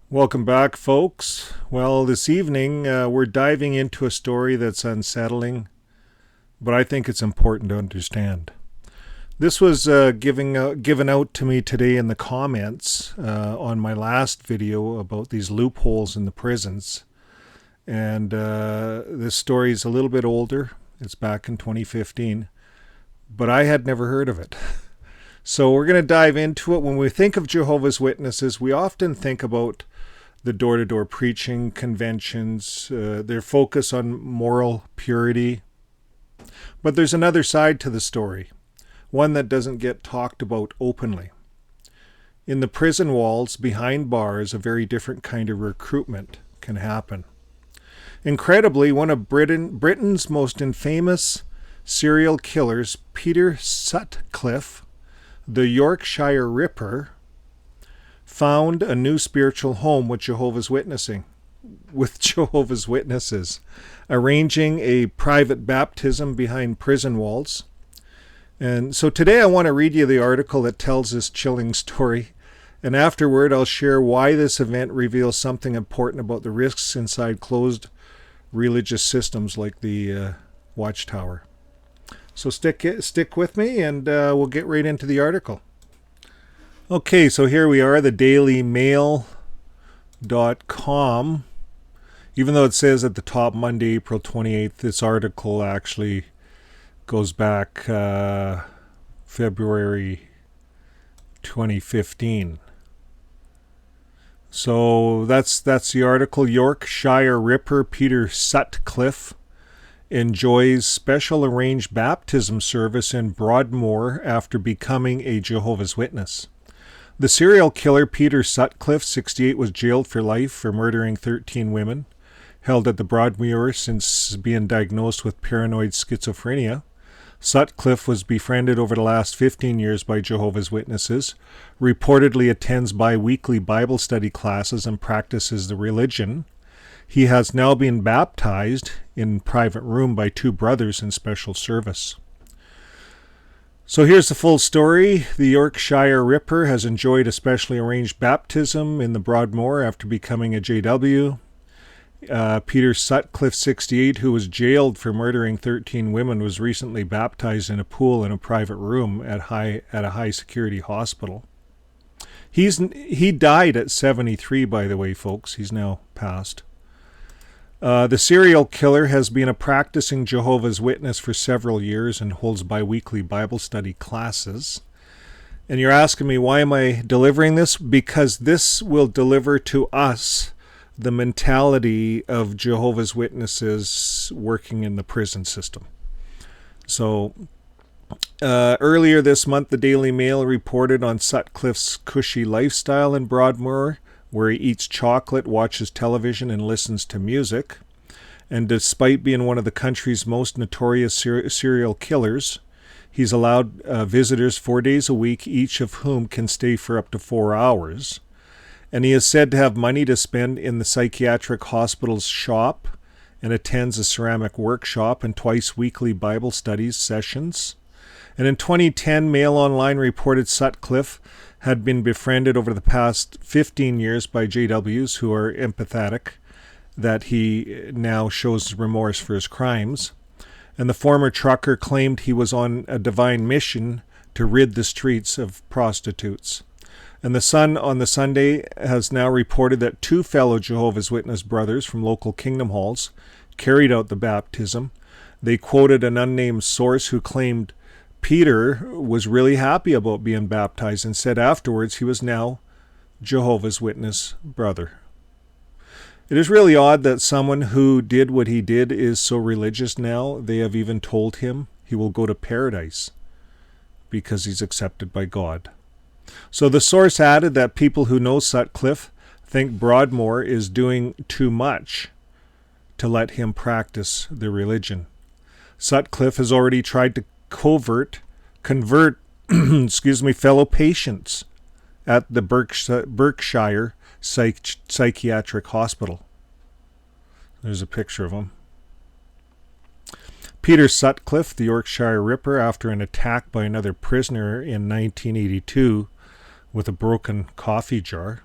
Welcome back, folks. Well, this evening we're diving into a story that's unsettling, but I think it's important to understand. This was given out to me today in the comments on my last video about these loopholes in the prisons. And this story is a little bit older. It's back in 2015, but I had never heard of it. So we're going to dive into it. When we think of Jehovah's Witnesses, we often think about the door-to-door preaching conventions, their focus on moral purity. But there's another side to the story, one that doesn't get talked about openly. In the prison walls, behind bars, a very different kind of recruitment can happen. Incredibly, one of Britain's most infamous serial killers, Peter Sutcliffe, the Yorkshire Ripper, found a new spiritual home with Jehovah's Witnesses, arranging a private baptism behind prison walls. And so today I want to read you the article that tells this chilling story, and afterward I'll share why this event reveals something important about the risks inside closed religious systems like the Watchtower. So stick with me, and we'll get right into the article. Okay, so here we are, the dailymail.com. Even though it says at the top Monday, April 28th, this article actually goes back February 2015. So that's the article. Yorkshire Ripper Peter Sutcliffe enjoys special arranged baptism service in Broadmoor after becoming a Jehovah's Witness. The serial killer Peter Sutcliffe, 68, was jailed for life for murdering 13 women, held at the Broadmoor since being diagnosed with paranoid schizophrenia. Sutcliffe was befriended over the last 15 years by Jehovah's Witnesses, reportedly attends bi-weekly Bible study classes and practices the religion. He has now been baptized in private room by two brothers in special service. So here's the full story. The Yorkshire Ripper has enjoyed a specially arranged baptism in the Broadmoor after becoming a JW. Peter Sutcliffe, 68, who was jailed for murdering 13 women, was recently baptized in a pool in a private room at a high security hospital. He died at 73, by the way, folks. He's now passed. The serial killer has been a practicing Jehovah's Witness for several years and holds bi-weekly Bible study classes. And you're asking me, why am I delivering this? Because this will deliver to us the mentality of Jehovah's Witnesses working in the prison system. So earlier this month, the Daily Mail reported on Sutcliffe's cushy lifestyle in Broadmoor, where he eats chocolate, watches television, and listens to music. And despite being one of the country's most notorious serial killers, he's allowed visitors 4 days a week, each of whom can stay for up to 4 hours. And he is said to have money to spend in the psychiatric hospital's shop and attends a ceramic workshop and twice weekly Bible studies sessions. And in 2010, Mail Online reported Sutcliffe had been befriended over the past 15 years by JWs who are empathetic, that he now shows remorse for his crimes. And the former trucker claimed he was on a divine mission to rid the streets of prostitutes. And the Sun on the Sunday has now reported that two fellow Jehovah's Witness brothers from local kingdom halls carried out the baptism. They quoted an unnamed source who claimed Peter was really happy about being baptized and said afterwards he was now Jehovah's Witness brother. It is really odd that someone who did what he did is so religious now. They have even told him he will go to paradise because he's accepted by God. So the source added that people who know Sutcliffe think Broadmoor is doing too much to let him practice the religion. Sutcliffe has already tried to convert fellow patients at the Berkshire Psychiatric Hospital. There's a picture of him. Peter Sutcliffe, the Yorkshire Ripper, after an attack by another prisoner in 1982 with a broken coffee jar,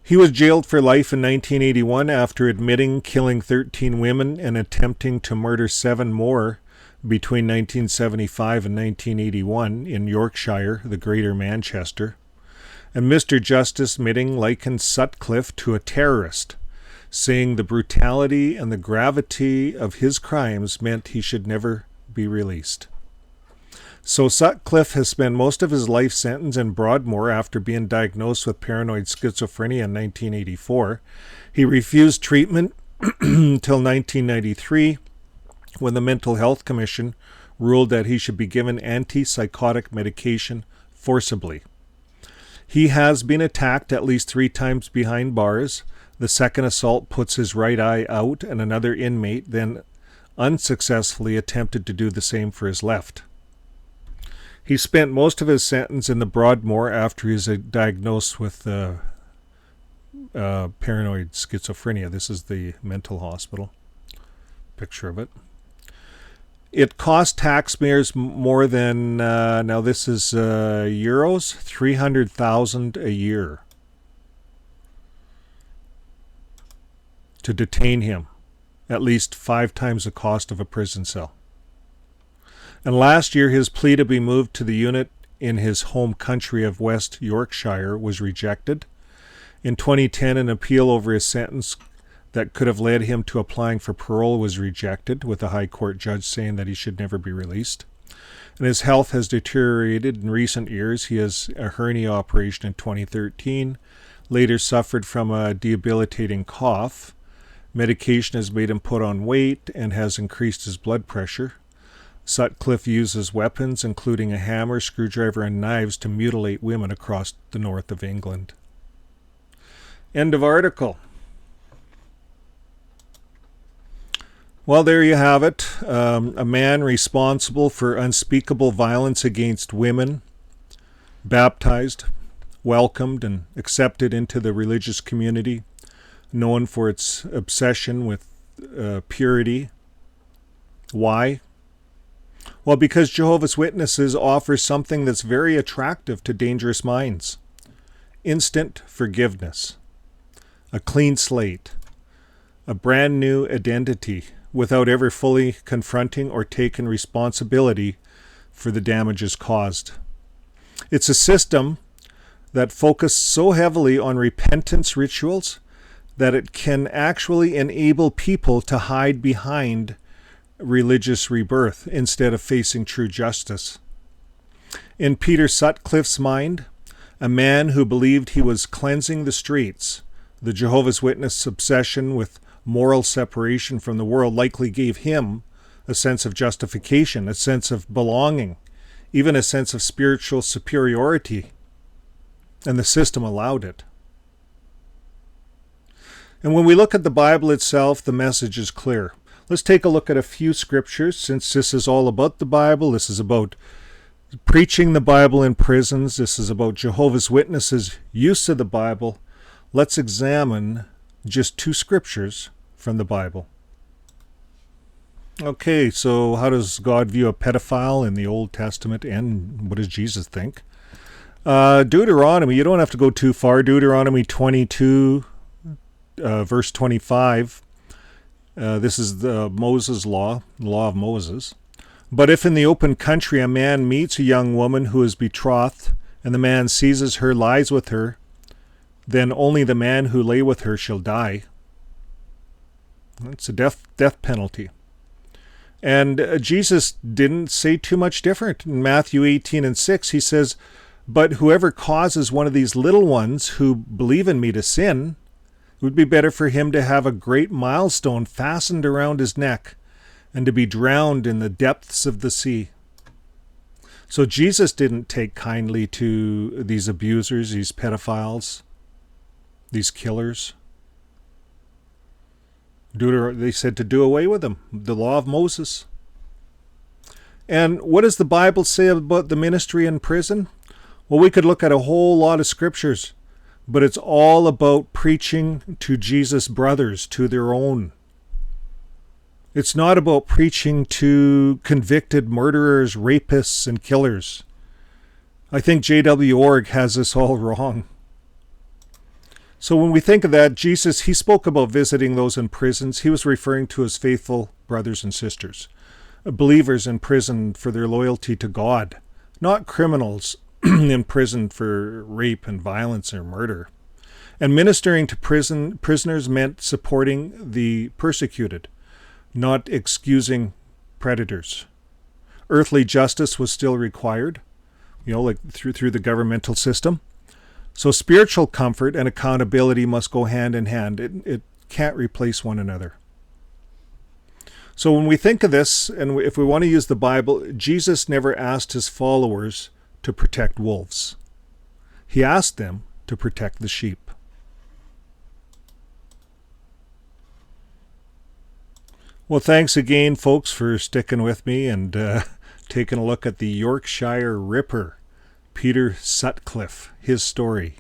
He was jailed for life in 1981 after admitting killing 13 women and attempting to murder 7 more between 1975 and 1981 in Yorkshire, the Greater Manchester. And Mr. Justice Mitting likened Sutcliffe to a terrorist, saying the brutality and the gravity of his crimes meant he should never be released. So Sutcliffe has spent most of his life sentence in Broadmoor after being diagnosed with paranoid schizophrenia in 1984. He refused treatment until 1993, when the Mental Health Commission ruled that he should be given antipsychotic medication forcibly. He has been attacked at least 3 times behind bars. The second assault puts his right eye out, and another inmate then unsuccessfully attempted to do the same for his left. He spent most of his sentence in the Broadmoor after he was diagnosed with paranoid schizophrenia. This is the mental hospital. Picture of it. It cost taxpayers more than, now this is euros, 300,000 a year to detain him, at least 5 times the cost of a prison cell. And last year, his plea to be moved to the unit in his home country of West Yorkshire was rejected. In 2010, an appeal over his sentence that could have led him to applying for parole was rejected, with a high court judge saying that he should never be released. And his health has deteriorated in recent years. He has a hernia operation in 2013, later suffered from a debilitating cough. Medication has made him put on weight and has increased his blood pressure. Sutcliffe uses weapons, including a hammer, screwdriver, and knives, to mutilate women across the north of England. End of article. Well, there you have it. A man responsible for unspeakable violence against women, baptized, welcomed, and accepted into the religious community, known for its obsession with purity. Why? Well, because Jehovah's Witnesses offer something that's very attractive to dangerous minds. Instant forgiveness. A clean slate. A brand new identity without ever fully confronting or taking responsibility for the damages caused. It's a system that focuses so heavily on repentance rituals that it can actually enable people to hide behind religious rebirth instead of facing true justice. In Peter Sutcliffe's mind, a man who believed he was cleansing the streets, the Jehovah's Witness obsession with moral separation from the world likely gave him a sense of justification, a sense of belonging, even a sense of spiritual superiority, and the system allowed it. And when we look at the Bible itself, the message is clear. Let's take a look at a few scriptures, since this is all about the Bible. This is about preaching the Bible in prisons. This is about Jehovah's Witnesses' use of the Bible. Let's examine just 2 scriptures from the Bible. Okay, so how does God view a pedophile in the Old Testament, and what does Jesus think? Deuteronomy, you don't have to go too far. Deuteronomy 22, verse 25. This is the Moses law, the law of Moses. But if in the open country a man meets a young woman who is betrothed, and the man seizes her, lies with her, then only the man who lay with her shall die. It's a death penalty. And Jesus didn't say too much different. In Matthew 18:6, he says, "But whoever causes one of these little ones who believe in me to sin, it would be better for him to have a great millstone fastened around his neck and to be drowned in the depths of the sea." So Jesus didn't take kindly to these abusers, these pedophiles, these killers. They said to do away with them, the law of Moses. And what does the Bible say about the ministry in prison? Well, we could look at a whole lot of scriptures, but it's all about preaching to Jesus' brothers, to their own. It's not about preaching to convicted murderers, rapists, and killers. I think J.W. Org has this all wrong. So when we think of that, Jesus, he spoke about visiting those in prisons. He was referring to his faithful brothers and sisters, believers in prison for their loyalty to God, not criminals in prison for rape and violence or murder. And ministering to prisoners meant supporting the persecuted, not excusing predators. Earthly justice was still required, like through the governmental system. So spiritual comfort and accountability must go hand in hand. It can't replace one another. So when we think of this, and if we want to use the Bible, Jesus never asked his followers to protect wolves. He asked them to protect the sheep. Well, thanks again, folks, for sticking with me and taking a look at the Yorkshire Ripper, Peter Sutcliffe, his story.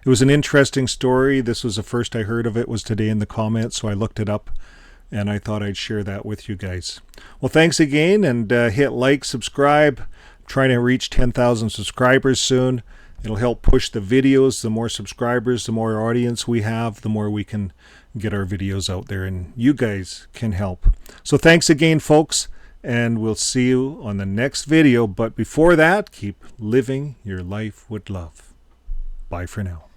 It was an interesting story. This was the first I heard of it, was today in the comments, so I looked it up, and I thought I'd share that with you guys. Well, thanks again, and hit like, subscribe. I'm trying to reach 10,000 subscribers soon. It'll help push the videos. The more subscribers, the more audience we have, the more we can get our videos out there, and you guys can help. So thanks again, folks, and we'll see you on the next video. But before that, keep living your life with love. Bye for now.